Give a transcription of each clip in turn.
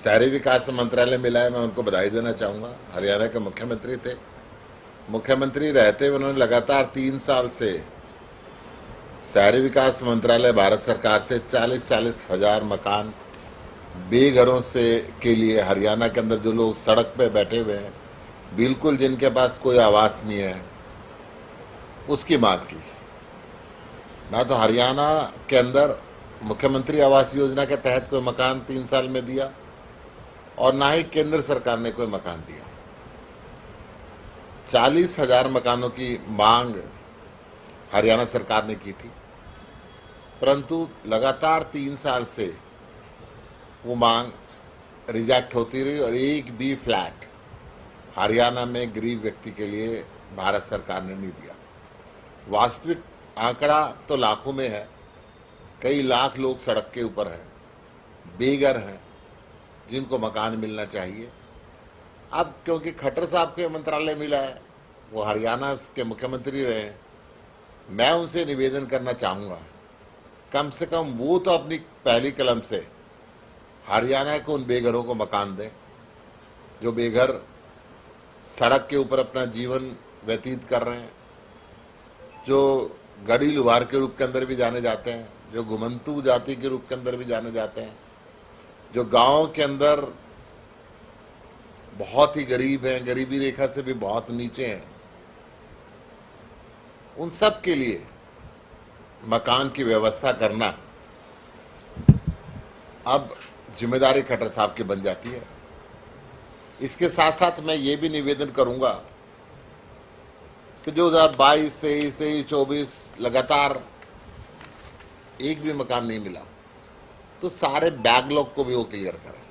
शहरी विकास मंत्रालय मिला है, मैं उनको बधाई देना चाहूँगा। हरियाणा के मुख्यमंत्री थे। मुख्यमंत्री रहते हुए उन्होंने लगातार 3 साल से शहरी विकास मंत्रालय भारत सरकार से 40-40 हज़ार मकान बेघरों से के लिए हरियाणा के अंदर जो लोग सड़क पे बैठे हुए हैं, बिल्कुल जिनके पास कोई आवास नहीं है, उसकी मांग की। ना तो हरियाणा के अंदर मुख्यमंत्री आवास योजना के तहत कोई मकान 3 साल में दिया और ना ही केंद्र सरकार ने कोई मकान दिया। 40 हज़ार मकानों की मांग हरियाणा सरकार ने की थी, परंतु लगातार 3 साल से वो मांग रिजेक्ट होती रही और एक भी फ्लैट हरियाणा में गरीब व्यक्ति के लिए भारत सरकार ने नहीं दिया। वास्तविक आंकड़ा तो लाखों में है। कई लाख लोग सड़क के ऊपर हैं, बेघर हैं, जिनको मकान मिलना चाहिए। अब क्योंकि खट्टर साहब के मंत्रालय मिला है, वो हरियाणा के मुख्यमंत्री रहे हैं, मैं उनसे निवेदन करना चाहूँगा, कम से कम वो तो अपनी पहली कलम से हरियाणा के उन बेघरों को मकान दें जो बेघर सड़क के ऊपर अपना जीवन व्यतीत कर रहे हैं, जो गड़ी लुहार के रूप के अंदर भी जाने जाते हैं, जो घुमंतू जाति के रूप के अंदर भी जाने जाते हैं, जो गांव के अंदर बहुत ही गरीब हैं, गरीबी रेखा से भी बहुत नीचे हैं, उन सब के लिए मकान की व्यवस्था करना अब जिम्मेदारी खट्टर साहब की बन जाती है। इसके साथ साथ मैं ये भी निवेदन करूंगा कि 2022, 23, 24 लगातार एक भी मकान नहीं मिला, तो सारे बैकलॉग को भी वो क्लियर करें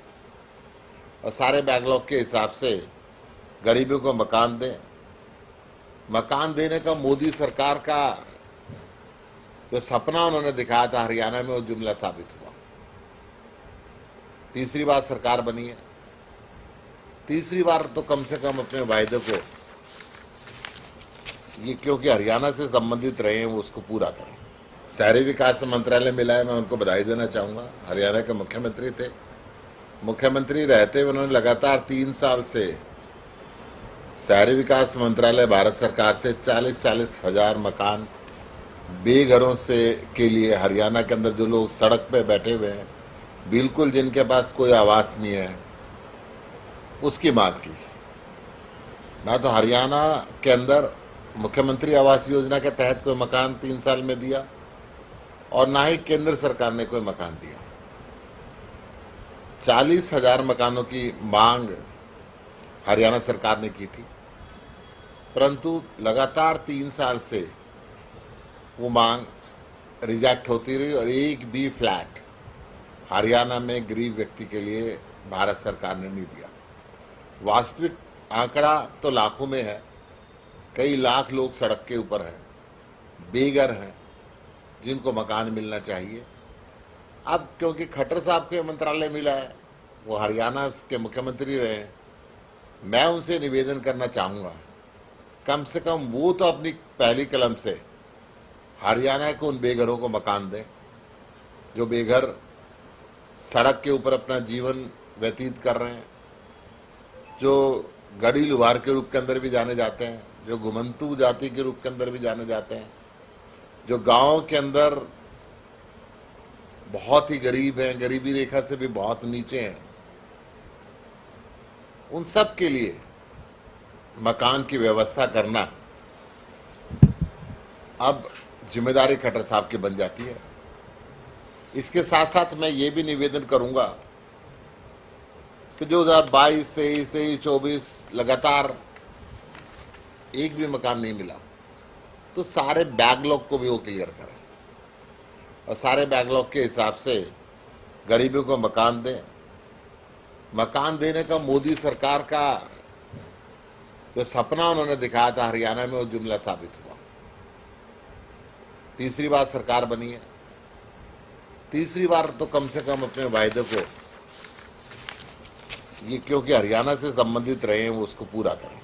और सारे बैकलॉग के हिसाब से गरीबों को मकान दें। मकान देने का मोदी सरकार का जो सपना उन्होंने दिखाया था हरियाणा में, वो जुमला साबित हुआ। तीसरी बार सरकार बनी है, तीसरी बार तो कम से कम अपने वायदे को, ये क्योंकि हरियाणा से संबंधित रहे हैं, वो उसको पूरा करें। शहरी विकास मंत्रालय मिला है, मैं उनको बधाई देना चाहूँगा। हरियाणा के मुख्यमंत्री थे। मुख्यमंत्री रहते हुए उन्होंने लगातार 3 साल से शहरी विकास मंत्रालय भारत सरकार से 40-40 हज़ार मकान बेघरों से के लिए हरियाणा के अंदर जो लोग सड़क पे बैठे हुए हैं, बिल्कुल जिनके पास कोई आवास नहीं है, उसकी मांग की। ना तो हरियाणा के अंदर मुख्यमंत्री आवास योजना के तहत कोई मकान 3 साल में दिया और ना ही केंद्र सरकार ने कोई मकान दिया। 40 हज़ार मकानों की मांग हरियाणा सरकार ने की थी, परंतु लगातार 3 साल से वो मांग रिजेक्ट होती रही और एक भी फ्लैट हरियाणा में गरीब व्यक्ति के लिए भारत सरकार ने नहीं दिया। वास्तविक आंकड़ा तो लाखों में है। कई लाख लोग सड़क के ऊपर हैं, बेघर हैं, जिनको मकान मिलना चाहिए। अब क्योंकि खट्टर साहब के मंत्रालय मिला है, वो हरियाणा के मुख्यमंत्री रहे हैं, मैं उनसे निवेदन करना चाहूँगा, कम से कम वो तो अपनी पहली कलम से हरियाणा के उन बेघरों को मकान दें जो बेघर सड़क के ऊपर अपना जीवन व्यतीत कर रहे हैं, जो गड़ी लुहार के रूप के अंदर भी जाने जाते हैं, जो घुमंतू जाति के रूप के अंदर भी जाने जाते हैं, जो गांव के अंदर बहुत ही गरीब हैं, गरीबी रेखा से भी बहुत नीचे हैं, उन सब के लिए मकान की व्यवस्था करना अब जिम्मेदारी खट्टर साहब की बन जाती है। इसके साथ साथ मैं ये भी निवेदन करूंगा कि 2022, 23, 24 लगातार एक भी मकान नहीं मिला, तो सारे बैकलॉग को भी वो क्लियर करें और सारे बैकलॉग के हिसाब से गरीबों को मकान दें। मकान देने का मोदी सरकार का जो सपना उन्होंने दिखाया था हरियाणा में, वो जुमला साबित हुआ। तीसरी बार सरकार बनी है, तीसरी बार तो कम से कम अपने वायदे को, ये क्योंकि हरियाणा से संबंधित रहे हैं, वो उसको पूरा करें।